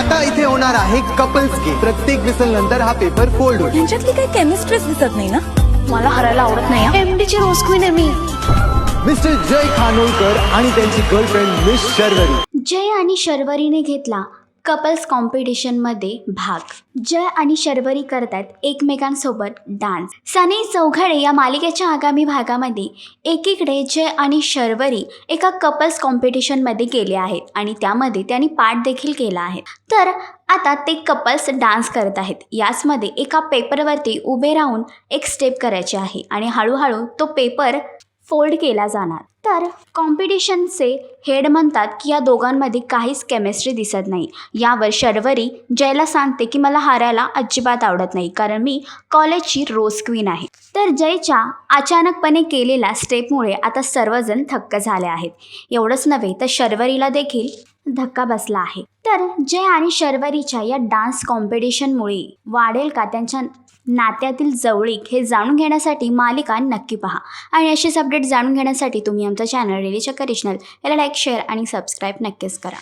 आता इथे होणार आहे कपल्स गेम। प्रत्येक विसल नंतर हा पेपर फोल्ड होईल। यांच्यातली काही केमिस्ट्रीच दिसत नाही ना। मला हरायला आवडत नाही। एमडीची रोज क्वीन आहे मी। मिस्टर जय खानोलकर आणि त्यांची गर्लफ्रेंड मिस शर्वरी। जय आणि शर्वरीने घेतला कपल्स कॉम्पिटिशनमध्ये भाग। जय आणि शर्वरी करतात एकमेकांसोबत डान्स। सनी चौघडे या मालिकेच्या आगामी भागामध्ये एकीकडे जय आणि शर्वरी एका कपल्स कॉम्पिटिशनमध्ये गेले आहेत आणि त्यामध्ये त्यांनी पार्ट देखील केला आहे। तर आता ते कपल्स डान्स करत आहेत। याचमध्ये एका पेपरवरती उभे राहून एक स्टेप करायची आहे आणि हळूहळू तो पेपर फोल्ड केला जाणार। तर कॉम्पिटिशनचे हेड म्हणतात की या दोघांमध्ये काहीच केमिस्ट्री दिसत नाही। यावर शर्वरी जयला सांगते की मला हारायला अजिबात आवडत नाही, कारण मी कॉलेजची रोज क्वीन आहे। तर जयच्या अचानकपणे केलेल्या स्टेपमुळे आता सर्वजण थक्क झाले आहेत। एवढंच नव्हे तर शर्वरीला देखील धक्का बसला आहे। तर जय आणि शर्वरीच्या या डान्स कॉम्पिटिशनमुळे वाढेल का त्यांच्या नात्यातील जवळीक, हे जाणून घेण्यासाठी मालिका नक्की पहा। आणि अशीच अपडेट जाणून घेण्यासाठी तुम्ही आमचा चॅनल डेली चक्कर रिजनल याला लाईक, शेअर आणि सबस्क्राईब नक्कीच करा।